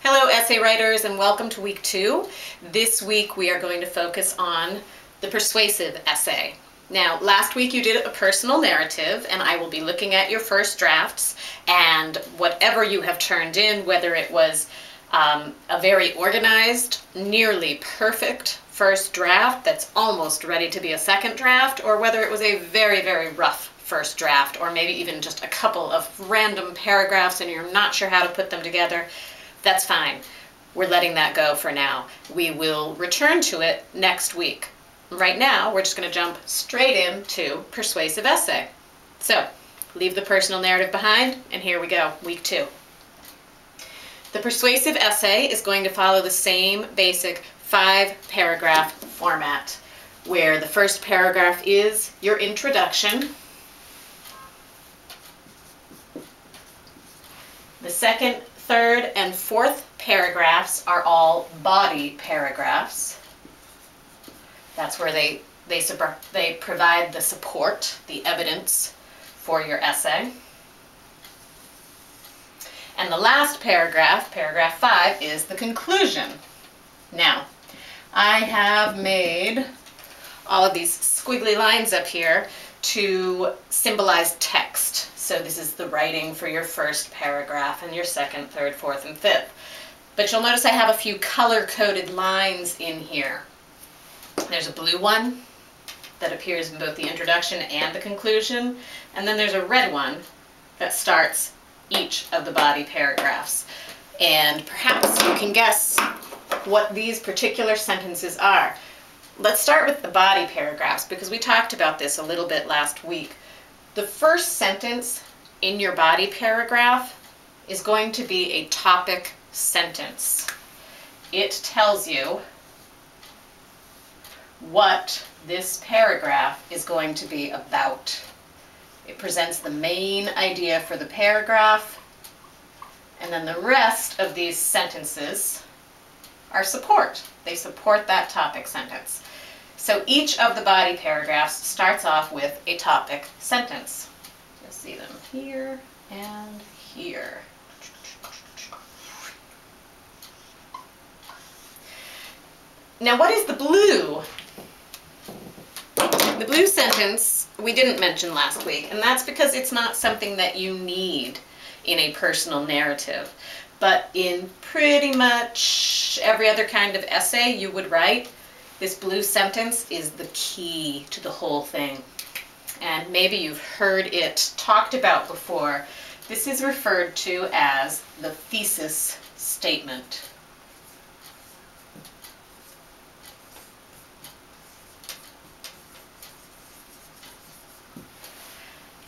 Hello essay writers and welcome to week 2. This week we are going to focus on the persuasive essay. Now last week you did a personal narrative and I will be looking at your first drafts and whatever you have turned in, whether it was a very organized, nearly perfect first draft that's almost ready to be a second draft, or whether it was a very, very rough first draft, or maybe even just a couple of random paragraphs and you're not sure how to put them together. That's fine. We're letting that go for now. We will return to it next week. Right now, we're just going to jump straight into persuasive essay. So, leave the personal narrative behind, and here we go, week 2. The persuasive essay is going to follow the same basic 5-paragraph format, where the first paragraph is your introduction. The second, third, and fourth paragraphs are all body paragraphs. That's where they provide the support, the evidence for your essay. And the last paragraph, paragraph 5, is the conclusion. Now, I have made all of these squiggly lines up here to symbolize text. So this is the writing for your first paragraph and your second, third, fourth, and fifth. But you'll notice I have a few color-coded lines in here. There's a blue one that appears in both the introduction and the conclusion, and then there's a red one that starts each of the body paragraphs. And perhaps you can guess what these particular sentences are. Let's start with the body paragraphs because we talked about this a little bit last week. The first sentence in your body paragraph is going to be a topic sentence. It tells you what this paragraph is going to be about. It presents the main idea for the paragraph, and then the rest of these sentences are support. They support that topic sentence. So each of the body paragraphs starts off with a topic sentence. You'll see them here and here. Now what is the blue? The blue sentence we didn't mention last week, and that's because it's not something that you need in a personal narrative. But in pretty much every other kind of essay you would write, this blue sentence is the key to the whole thing. And maybe you've heard it talked about before. This is referred to as the thesis statement.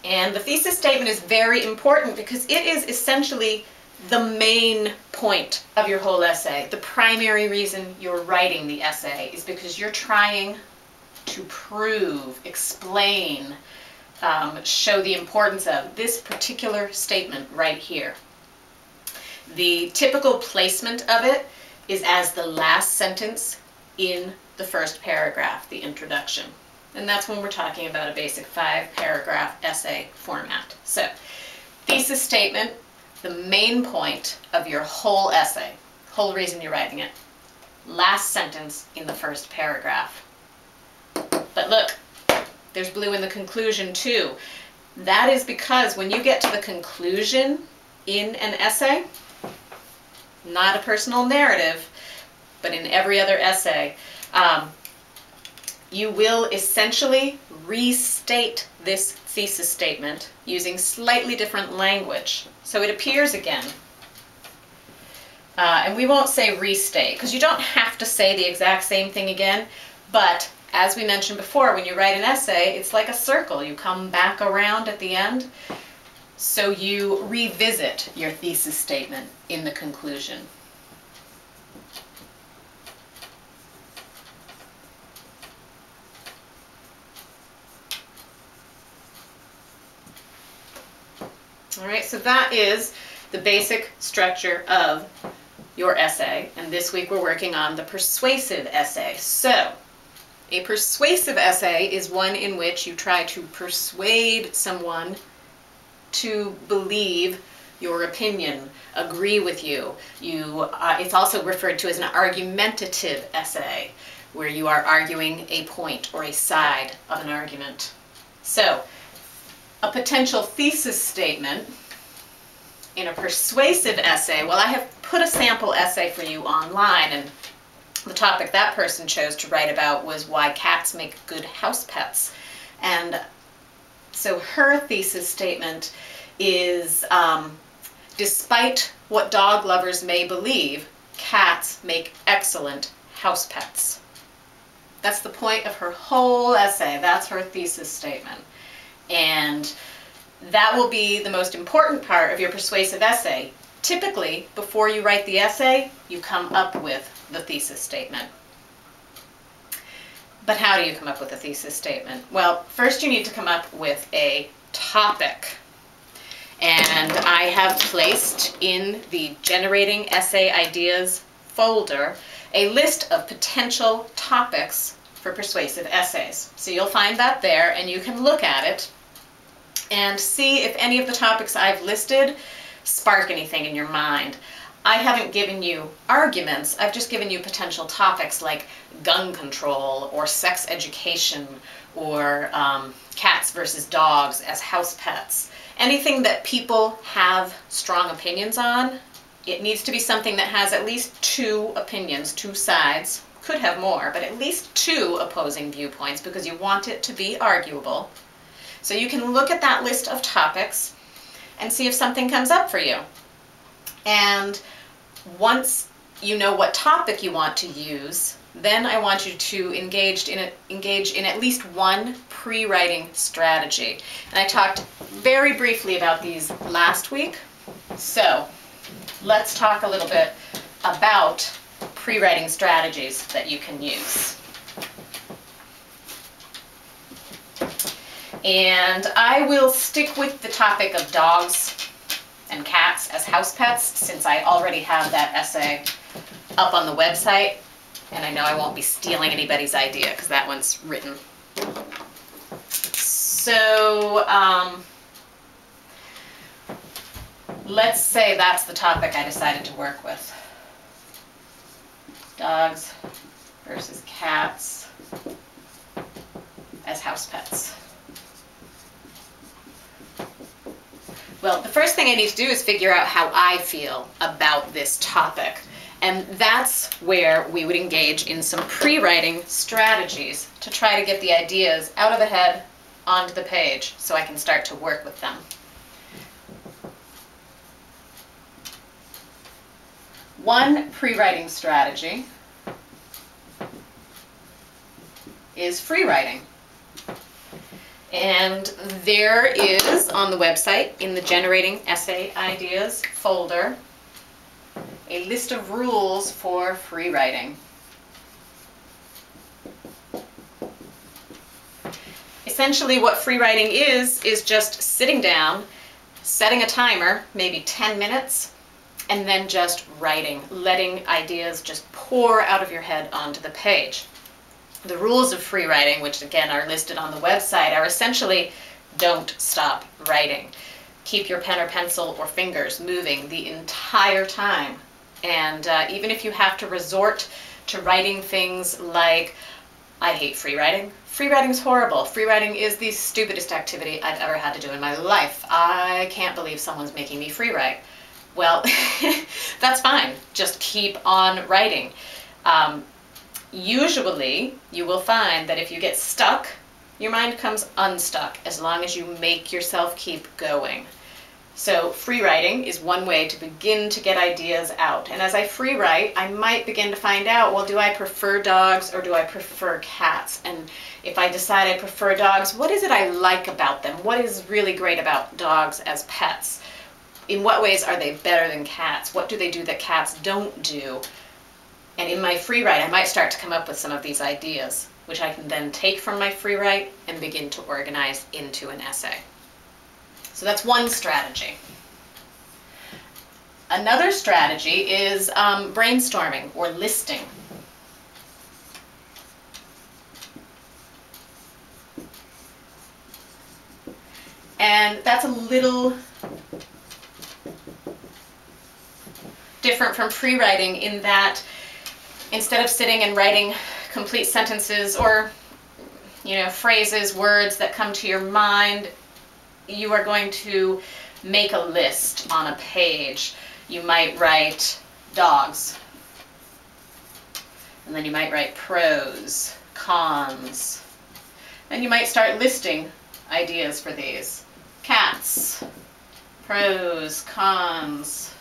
And the thesis statement is very important because it is essentially the main point of your whole essay. The primary reason you're writing the essay is because you're trying to prove, explain, show the importance of this particular statement right here. The typical placement of it is as the last sentence in the first paragraph, the introduction. And that's when we're talking about a basic 5-paragraph essay format. So, thesis statement, the main point of your whole essay, whole reason you're writing it, last sentence in the first paragraph. But look, there's blue in the conclusion too. That is because when you get to the conclusion in an essay, not a personal narrative, but in every other essay, you will essentially restate this thesis statement using slightly different language. So it appears again. And we won't say restate, because you don't have to say the exact same thing again, but as we mentioned before, when you write an essay, it's like a circle. You come back around at the end, so you revisit your thesis statement in the conclusion. All right, so that is the basic structure of your essay, and this week we're working on the persuasive essay. So, a persuasive essay is one in which you try to persuade someone to believe your opinion, agree with you. It's also referred to as an argumentative essay, where you are arguing a point or a side of an argument. So, a potential thesis statement in a persuasive essay, well, I have put a sample essay for you online, and the topic that person chose to write about was why cats make good house pets. And so her thesis statement is, despite what dog lovers may believe, cats make excellent house pets. That's the point of her whole essay. That's her thesis statement. And that will be the most important part of your persuasive essay. Typically, before you write the essay, you come up with the thesis statement. But how do you come up with a thesis statement? Well, first you need to come up with a topic. And I have placed in the Generating Essay Ideas folder a list of potential topics for persuasive essays. So you'll find that there, and you can look at it and see if any of the topics I've listed spark anything in your mind. I haven't given you arguments, I've just given you potential topics like gun control or sex education or cats versus dogs as house pets. Anything that people have strong opinions on, it needs to be something that has at least two opinions, two sides. Could have more, but at least two opposing viewpoints, because you want it to be arguable. So you can look at that list of topics and see if something comes up for you. And once you know what topic you want to use, then I want you to engage in at least one pre-writing strategy. And I talked very briefly about these last week. So let's talk a little bit about pre-writing strategies that you can use. And I will stick with the topic of dogs and cats as house pets, since I already have that essay up on the website, and I know I won't be stealing anybody's idea because that one's written. So let's say that's the topic I decided to work with. Dogs versus cats as house pets. Well, the first thing I need to do is figure out how I feel about this topic. And that's where we would engage in some pre-writing strategies to try to get the ideas out of the head onto the page so I can start to work with them. One pre-writing strategy is free writing. And there is, on the website, in the Generating Essay Ideas folder, a list of rules for free writing. Essentially what free writing is just sitting down, setting a timer, maybe 10 minutes, and then just writing, letting ideas just pour out of your head onto the page. The rules of free writing, which again are listed on the website, are essentially don't stop writing. Keep your pen or pencil or fingers moving the entire time. And even if you have to resort to writing things like, I hate free writing. Free writing's horrible. Free writing is the stupidest activity I've ever had to do in my life. I can't believe someone's making me free write. Well, that's fine. Just keep on writing. Usually, you will find that if you get stuck, your mind comes unstuck as long as you make yourself keep going. So free writing is one way to begin to get ideas out. And as I free write, I might begin to find out, well, do I prefer dogs or do I prefer cats? And if I decide I prefer dogs, what is it I like about them? What is really great about dogs as pets? In what ways are they better than cats? What do they do that cats don't do? And in my free write, I might start to come up with some of these ideas, which I can then take from my free write and begin to organize into an essay. So that's one strategy. Another strategy is brainstorming or listing. And that's a little different from pre-writing in that instead of sitting and writing complete sentences or, you know, phrases, words that come to your mind, you are going to make a list on a page. You might write dogs, and then you might write pros, cons, and you might start listing ideas for these. Cats, pros, cons.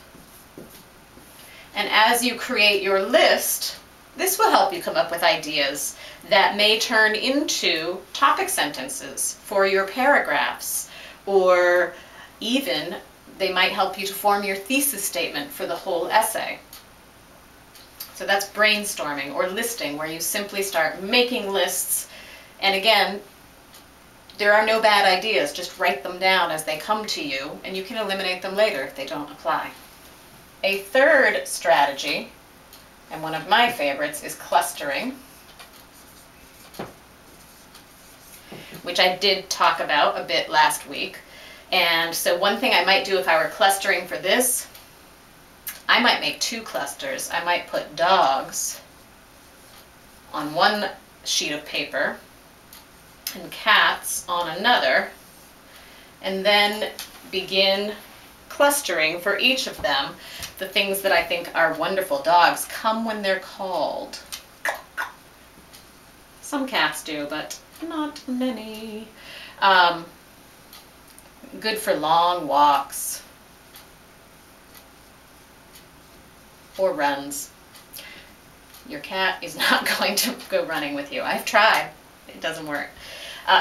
And as you create your list, this will help you come up with ideas that may turn into topic sentences for your paragraphs, or even they might help you to form your thesis statement for the whole essay. So that's brainstorming or listing, where you simply start making lists. And again, there are no bad ideas, just write them down as they come to you, and you can eliminate them later if they don't apply. A third strategy, and one of my favorites, is clustering, which I did talk about a bit last week. And so one thing I might do if I were clustering for this, I might make two clusters. I might put dogs on one sheet of paper and cats on another, and then begin clustering for each of them the things that I think are wonderful. Dogs come when they're called. Some cats do, but not many. Good for long walks or runs. Your cat is not going to go running with you. I've tried. It doesn't work.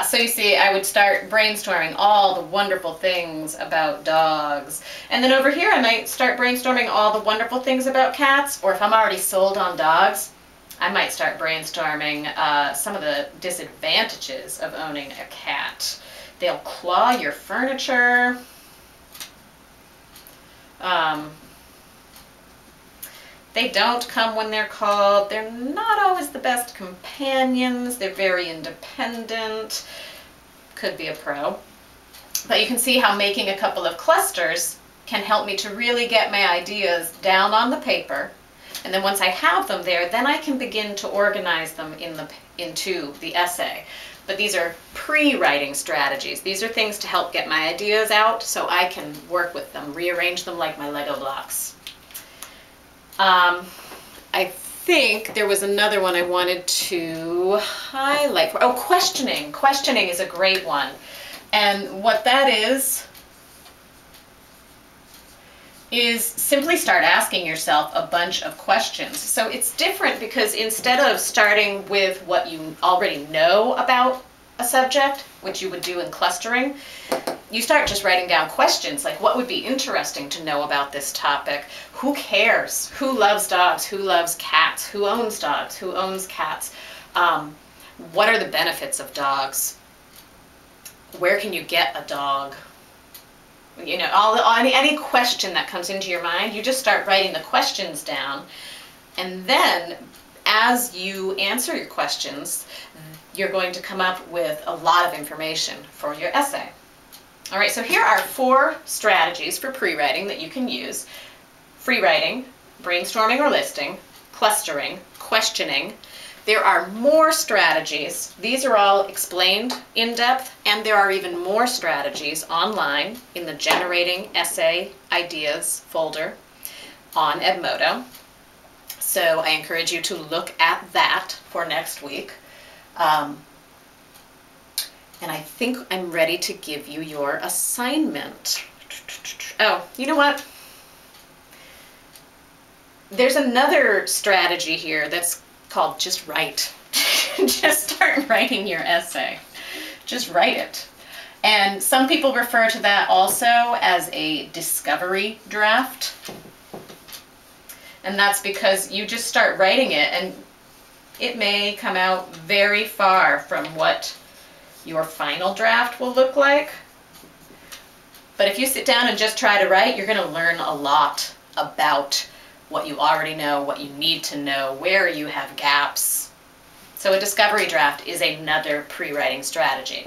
So you see, I would start brainstorming all the wonderful things about dogs. And then over here, I might start brainstorming all the wonderful things about cats. Or if I'm already sold on dogs, I might start brainstorming some of the disadvantages of owning a cat. They'll claw your furniture. They don't come when they're called. They're not always the best companions. They're very independent. Could be a pro. But you can see how making a couple of clusters can help me to really get my ideas down on the paper. And then once I have them there, then I can begin to organize them into the essay. But these are pre-writing strategies. These are things to help get my ideas out so I can work with them, rearrange them like my Lego blocks. I think there was another one I wanted to highlight. Oh, questioning. Questioning is a great one. And what that is simply start asking yourself a bunch of questions. So it's different because instead of starting with what you already know about a subject, which you would do in clustering, you start just writing down questions like, what would be interesting to know about this topic? Who cares? Who loves dogs? Who loves cats? Who owns dogs? Who owns cats? What are the benefits of dogs? Where can you get a dog? You know, any question that comes into your mind, you just start writing the questions down. And then as you answer your questions, you're going to come up with a lot of information for your essay. All right, so here are 4 strategies for pre-writing that you can use. Free writing, brainstorming or listing, clustering, questioning. There are more strategies. These are all explained in depth, and there are even more strategies online in the Generating Essay Ideas folder on Edmodo. So I encourage you to look at that for next week. And I think I'm ready to give you your assignment. Oh, you know what? There's another strategy here that's called just write. Just start writing your essay. Just write it. And some people refer to that also as a discovery draft. And that's because you just start writing it and it may come out very far from what your final draft will look like. But if you sit down and just try to write, you're going to learn a lot about what you already know, what you need to know, where you have gaps. So a discovery draft is another pre-writing strategy.